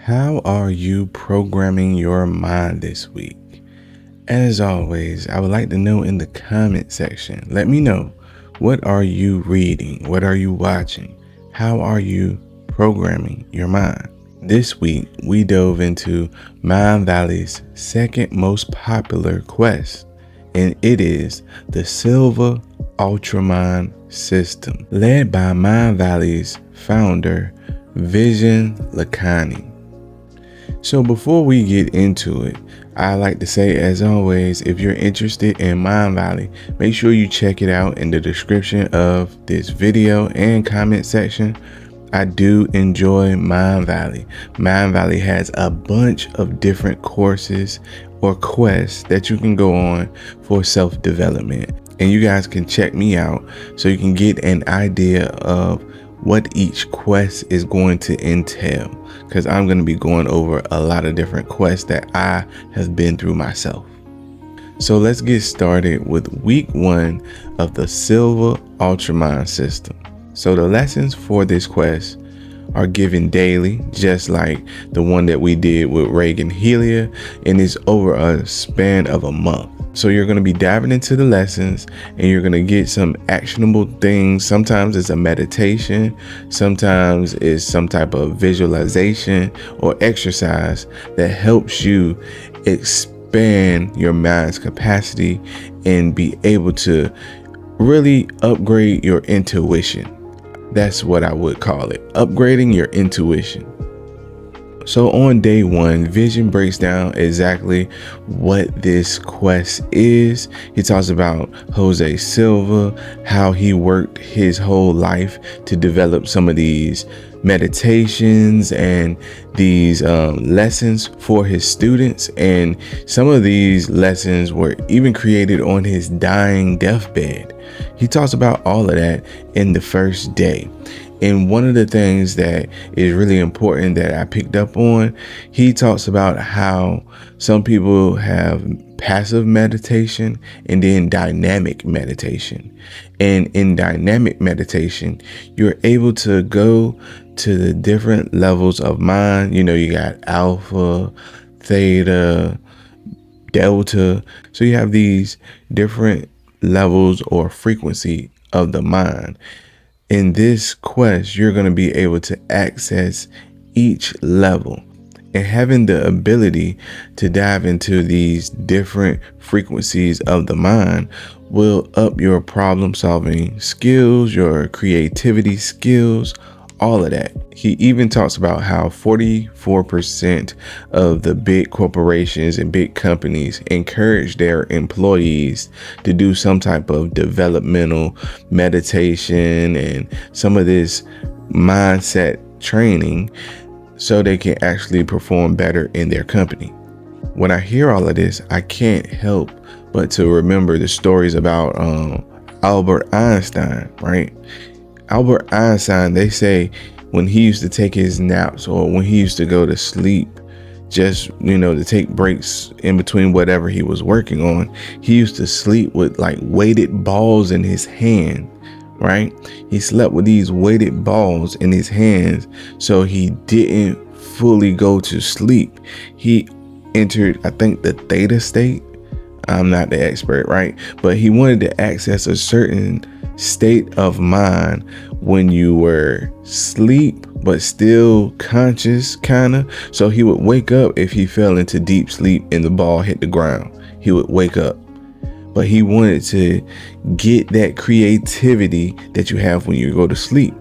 How are you programming your mind this week? As always, I would like to know in the comment section. Let me know, what are you reading? What are you watching? How are you programming your mind? This week, we dove into Mindvalley's second most popular quest, and it is the Silva Ultramind system, led by Mindvalley's founder, Vision Lakani. So before we get into it, I like to say, as always, if you're interested in Mindvalley, make sure you check it out in the description of this video and comment section. I do enjoy Mindvalley. Mindvalley has a bunch of different courses or quests that you can go on for self-development. And you guys can check me out so you can get an idea of what each quest is going to entail, because I'm going to be going over a lot of different quests that I have been through myself. So let's get started with week 1 of the Silva Ultramind system. So the lessons for this quest are given daily, just like the one that we did with Reagan Helia, and it's over a span of a month. So you're going to be diving into the lessons and you're going to get some actionable things. Sometimes it's a meditation, sometimes it's some type of visualization or exercise that helps you expand your mind's capacity and be able to really upgrade your intuition. That's what I would call it, upgrading your intuition. So on day 1, Vision breaks down exactly what this quest is. He talks about Jose Silva, how he worked his whole life to develop some of these meditations and these lessons for his students. And some of these lessons were even created on his dying deathbed. He talks about all of that in the first day. And one of the things that is really important that I picked up on, he talks about how some people have passive meditation and then dynamic meditation. And in dynamic meditation, you're able to go to the different levels of mind. You know, you got alpha, theta, delta. So you have these different levels or frequency of the mind. In this quest, you're going to be able to access each level, and having the ability to dive into these different frequencies of the mind will up your problem solving skills, your creativity skills, all of that. He even talks about how 44% of the big corporations and big companies encourage their employees to do some type of developmental meditation and some of this mindset training so they can actually perform better in their company. When I hear all of this, I can't help but to remember the stories about Albert Einstein, right? Albert Einstein, they say when he used to take his naps or when he used to go to sleep, just, to take breaks in between whatever he was working on, he used to sleep with like weighted balls in his hand, right? He slept with these weighted balls in his hands so he didn't fully go to sleep. He entered, I think, the theta state. I'm not the expert, right? But he wanted to access a certain state of mind when you were asleep but still conscious, kind of. So he would wake up if he fell into deep sleep and the ball hit the ground. He would wake up, but he wanted to get that creativity that you have when you go to sleep.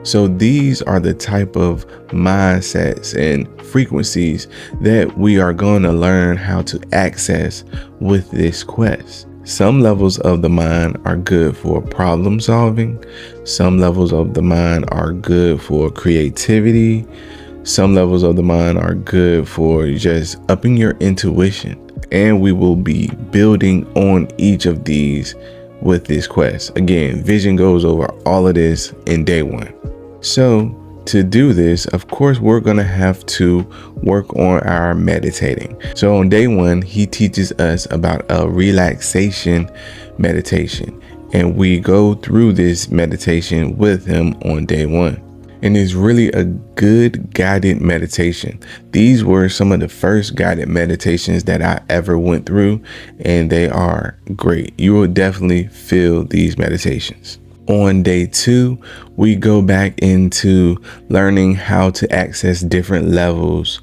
So these are the type of mindsets and frequencies that we are going to learn how to access with this quest. Some levels of the mind are good for problem solving. Some levels of the mind are good for creativity. Some levels of the mind are good for just upping your intuition. And we will be building on each of these with this quest. Again, Vision goes over all of this in day 1. So to do this, of course, we're going to have to work on our meditating. So on day 1, he teaches us about a relaxation meditation, and we go through this meditation with him on day 1. and it's really a good guided meditation. These were some of the first guided meditations that I ever went through, and they are great. You will definitely feel these meditations. On day 2, we go back into learning how to access different levels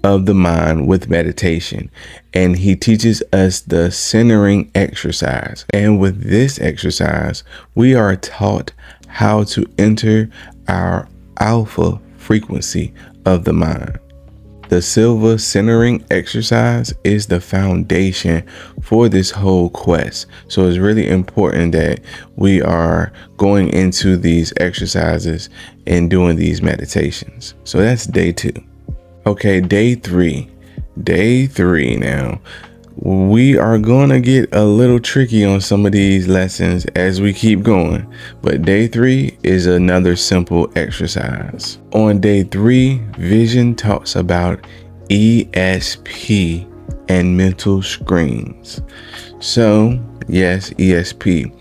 of the mind with meditation, and he teaches us the centering exercise. And with this exercise, we are taught how to enter our alpha frequency of the mind. The Silva centering exercise is the foundation for this whole quest. So it's really important that we are going into these exercises and doing these meditations. So that's day 2. Okay, day 3. Day 3 now. We are going to get a little tricky on some of these lessons as we keep going, but day 3 is another simple exercise. On day 3, Vision talks about ESP and mental screens. So, yes, ESP.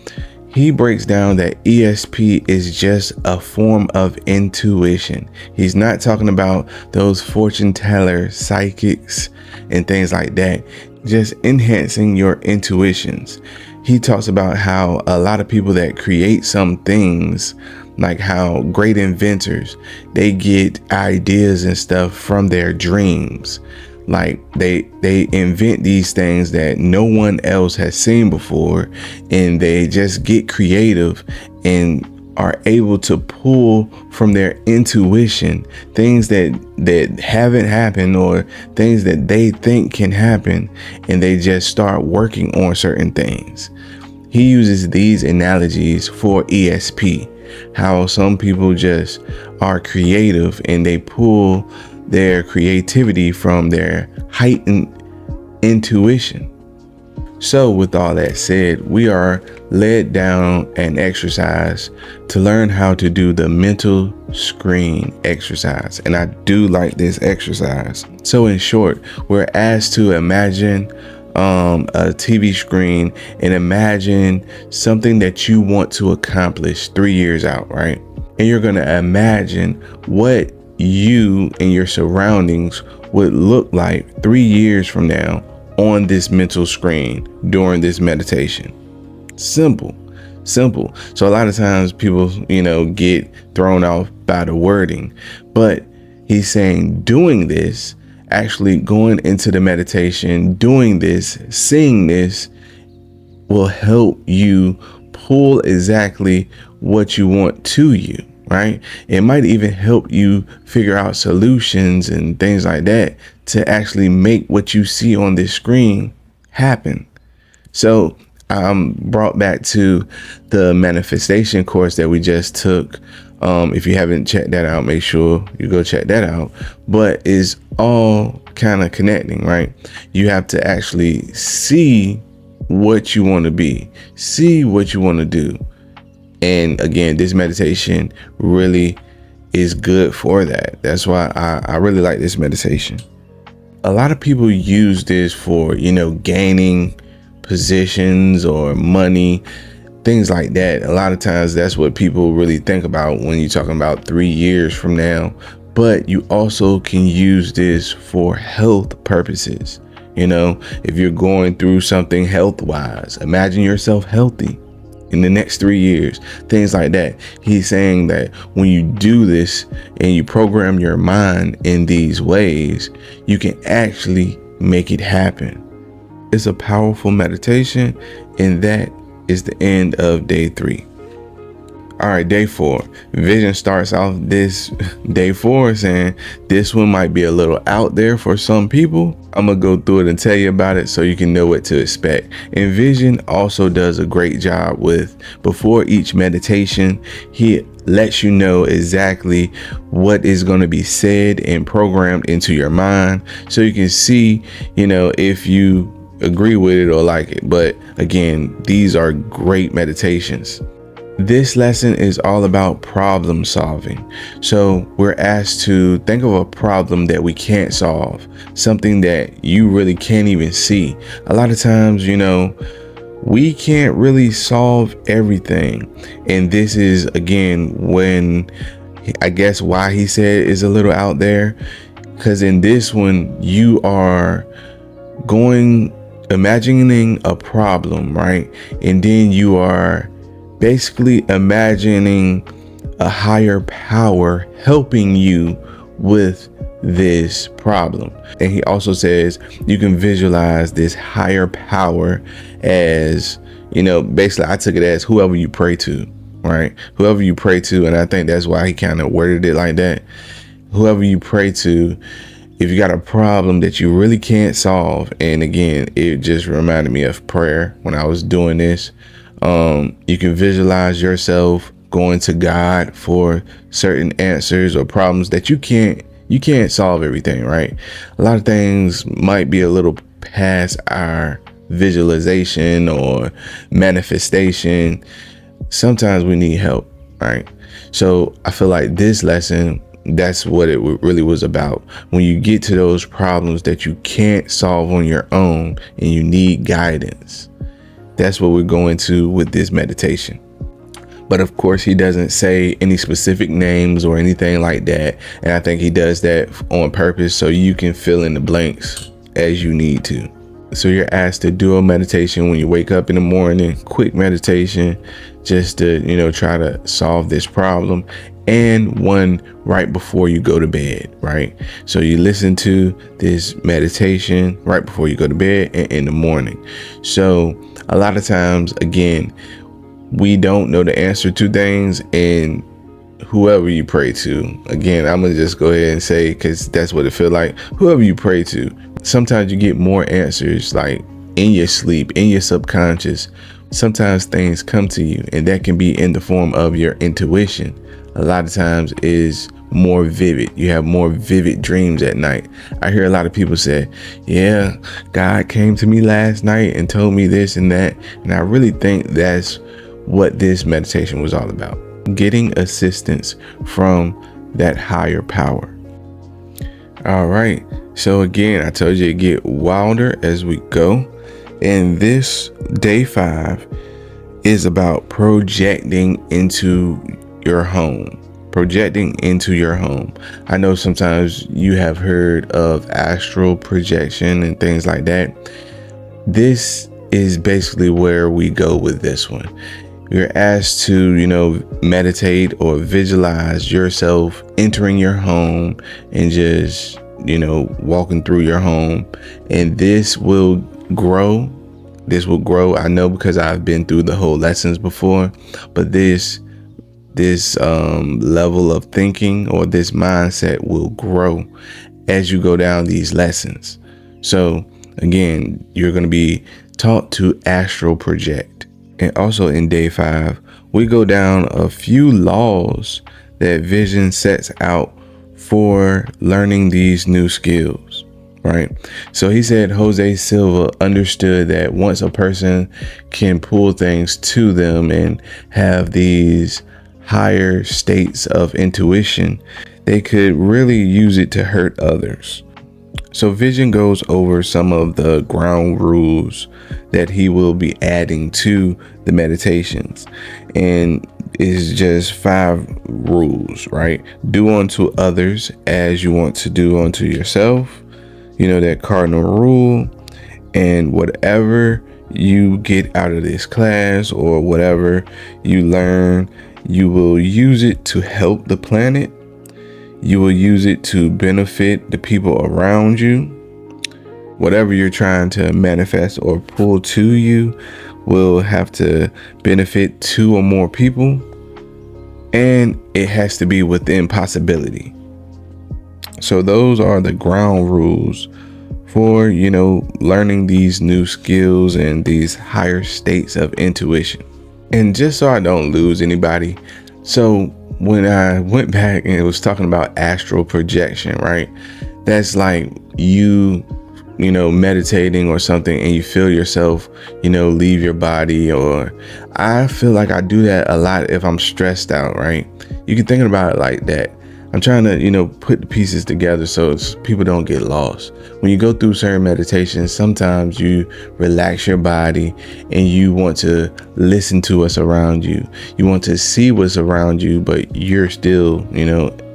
He breaks down that ESP is just a form of intuition. He's not talking about those fortune tellers, psychics, and things like that. Just enhancing your intuitions. He talks about how a lot of people that create some things, like how great inventors, they get ideas and stuff from their dreams. Like they invent these things that no one else has seen before, and they just get creative and are able to pull from their intuition things that haven't happened or things that they think can happen, and they just start working on certain things. He uses these analogies for ESP, how some people just are creative and they pull their creativity from their heightened intuition. So with all that said, we are led down an exercise to learn how to do the mental screen exercise. And I do like this exercise. So in short, we're asked to imagine a TV screen and imagine something that you want to accomplish 3 years out, right? And you're going to imagine what you and your surroundings would look like 3 years from now on this mental screen during this meditation. Simple. So a lot of times people, get thrown off by the wording, but he's saying doing this, actually going into the meditation, doing this, seeing this will help you pull exactly what you want to you, right? It might even help you figure out solutions and things like that to actually make what you see on this screen happen. So I'm brought back to the manifestation course that we just took. If you haven't checked that out, make sure you go check that out. But it's all kind of connecting, right? You have to actually see what you want to be, see what you want to do. And again, this meditation really is good for that. That's why I really like this meditation. A lot of people use this for, gaining positions or money, things like that. A lot of times that's what people really think about when you're talking about 3 years from now. But you also can use this for health purposes. If you're going through something health wise, imagine yourself healthy in the next 3 years, things like that. He's saying that when you do this and you program your mind in these ways, you can actually make it happen. It's a powerful meditation, and that is the end of day 3. All right, day 4. Vision starts off this day 4 saying this one might be a little out there for some people. I'm gonna go through it and tell you about it so you can know what to expect. And Vision also does a great job with, before each meditation, he lets you know exactly what is going to be said and programmed into your mind, so you can see, if you agree with it or like it. But again, these are great meditations. This lesson is all about problem solving. So we're asked to think of a problem that we can't solve, something that you really can't even see. A lot of times, we can't really solve everything. And this is, again, when I guess why he said is a little out there, because in this one you are imagining a problem, right? And then you are basically imagining a higher power helping you with this problem. And he also says you can visualize this higher power as, basically I took it as whoever you pray to, right? Whoever you pray to. And I think that's why he kind of worded it like that. Whoever you pray to, if you got a problem that you really can't solve. And again, it just reminded me of prayer when I was doing this. You can visualize yourself going to God for certain answers or problems that you can't solve everything, right? A lot of things might be a little past our visualization or manifestation. Sometimes we need help, right? So I feel like this lesson, that's what it really was about. When you get to those problems that you can't solve on your own and you need guidance, that's what we're going to with this meditation. But of course, he doesn't say any specific names or anything like that. And I think he does that on purpose so you can fill in the blanks as you need to. So you're asked to do a meditation when you wake up in the morning, quick meditation, just to, try to solve this problem, and one right before you go to bed, right? So you listen to this meditation right before you go to bed and in the morning. So a lot of times, again, we don't know the answer to things, and whoever you pray to, again, I'm gonna just go ahead and say, because that's what it feels like, whoever you pray to, sometimes you get more answers like in your sleep, in your subconscious. Sometimes things come to you, and that can be in the form of your intuition. A lot of times is more vivid. You have more vivid dreams at night. I hear a lot of people say, yeah, God came to me last night and told me this and that. And I really think that's what this meditation was all about. Getting assistance from that higher power. All right. So again, I told you to get wilder as we go. And this day 5 is about projecting into your home. Projecting into your home. I know sometimes you have heard of astral projection and things like that. This is basically where we go with this one. You're asked to, meditate or visualize yourself entering your home and just, walking through your home. And this will grow. I know because I've been through the whole lessons before, but this level of thinking or this mindset will grow as you go down these lessons. So again, you're going to be taught to astral project. And also in day 5, we go down a few laws that vision sets out for learning these new skills, right? So he said Jose Silva understood that once a person can pull things to them and have these higher states of intuition, they could really use it to hurt others. So Vision goes over some of the ground rules that he will be adding to the meditations, and it's just 5 rules, right? Do unto others as you want to do unto yourself, that cardinal rule. And whatever you get out of this class or whatever you learn, you will use it to help the planet. You will use it to benefit the people around you. Whatever you're trying to manifest or pull to you will have to benefit 2 or more people. And it has to be within possibility. So those are the ground rules for, learning these new skills and these higher states of intuition. And just so I don't lose anybody, so when I went back and it was talking about astral projection, right? That's like you meditating or something and you feel yourself, leave your body. Or I feel like I do that a lot if I'm stressed out, right? You can think about it like that. I'm trying to, put the pieces together so people don't get lost. When you go through certain meditations, sometimes you relax your body and you want to listen to what's around you. You want to see what's around you, but you're still,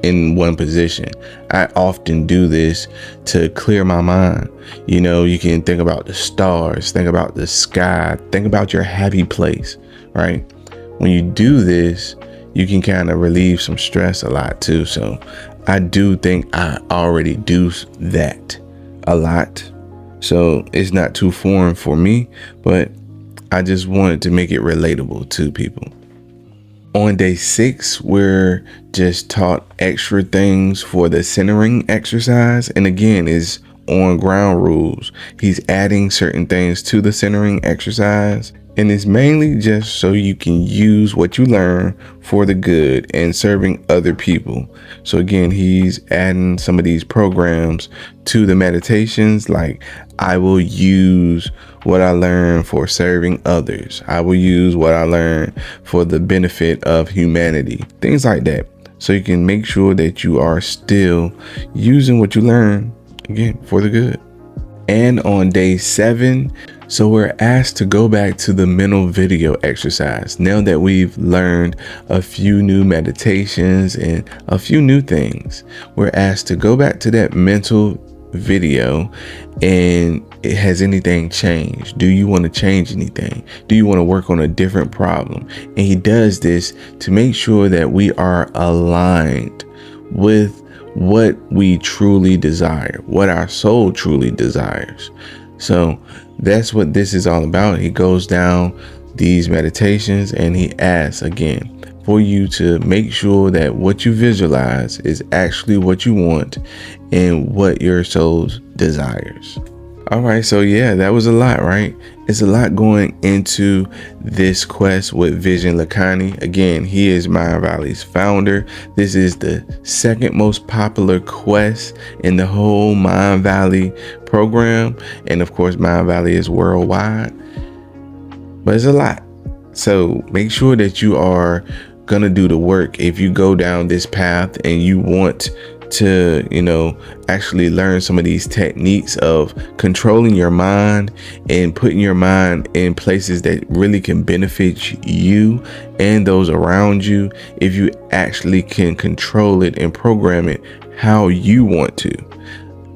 in one position. I often do this to clear my mind. You can think about the stars, think about the sky, think about your happy place, right? When you do this, you can kind of relieve some stress a lot too. So I do think I already do that a lot. So it's not too foreign for me, but I just wanted to make it relatable to people. On day 6, we're just taught extra things for the centering exercise. And again, is on ground rules. He's adding certain things to the centering exercise. And it's mainly just so you can use what you learn for the good and serving other people. So again, he's adding some of these programs to the meditations, like I will use what I learned for serving others. I will use what I learned for the benefit of humanity, things like that. So you can make sure that you are still using what you learn, again, for the good. And on day 7, so we're asked to go back to the mental video exercise. Now that we've learned a few new meditations and a few new things, we're asked to go back to that mental video. And has anything changed? Do you want to change anything? Do you want to work on a different problem? And he does this to make sure that we are aligned with what we truly desire, what our soul truly desires. So that's what this is all about. He goes down these meditations and he asks again for you to make sure that what you visualize is actually what you want and what your soul desires. All right, so yeah, that was a lot, right? It's a lot going into this quest with Vision Lakhani. Again, he is Mindvalley's founder. This is the second most popular quest in the whole Mindvalley program. And of course, Mindvalley is worldwide, but it's a lot. So make sure that you are gonna do the work. If you go down this path and you want to, actually learn some of these techniques of controlling your mind and putting your mind in places that really can benefit you and those around you, if you actually can control it and program it how you want to.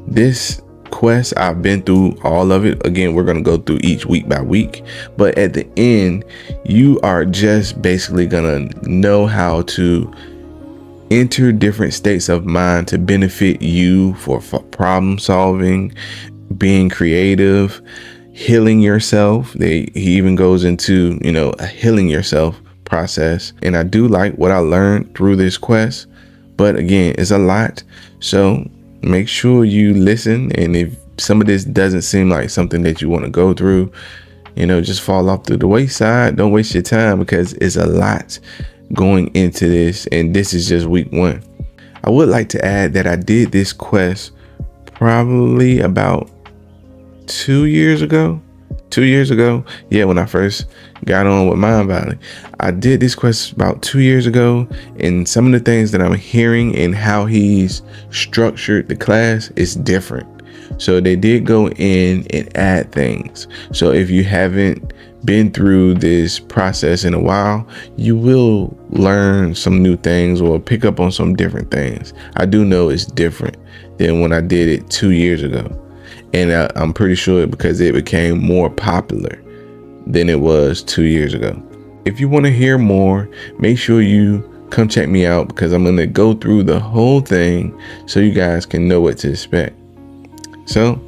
This quest, I've been through all of it. Again, we're going to go through each week by week, but at the end, you are just basically going to know how to enter different states of mind to benefit you for problem solving, being creative, healing yourself. He even goes into, a healing yourself process. And I do like what I learned through this quest, but again, it's a lot. So make sure you listen. And if some of this doesn't seem like something that you want to go through, just fall off through the wayside. Don't waste your time because it's a lot going into this, and this is just week 1. I would like to add that I did this quest probably about 2 years ago. Yeah, when I first got on with Mindvalley, I did this quest about 2 years ago, and some of the things that I'm hearing and how he's structured the class is different. So they did go in and add things. So if you haven't been through this process in a while, you will learn some new things or pick up on some different things. I do know it's different than when I did it 2 years ago. And I'm pretty sure because it became more popular than it was 2 years ago. If you want to hear more, make sure you come check me out because I'm going to go through the whole thing so you guys can know what to expect. So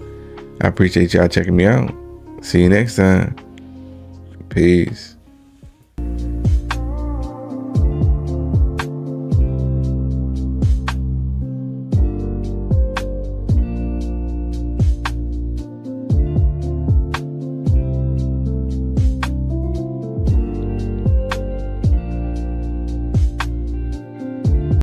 I appreciate y'all checking me out. See you next time. Peace.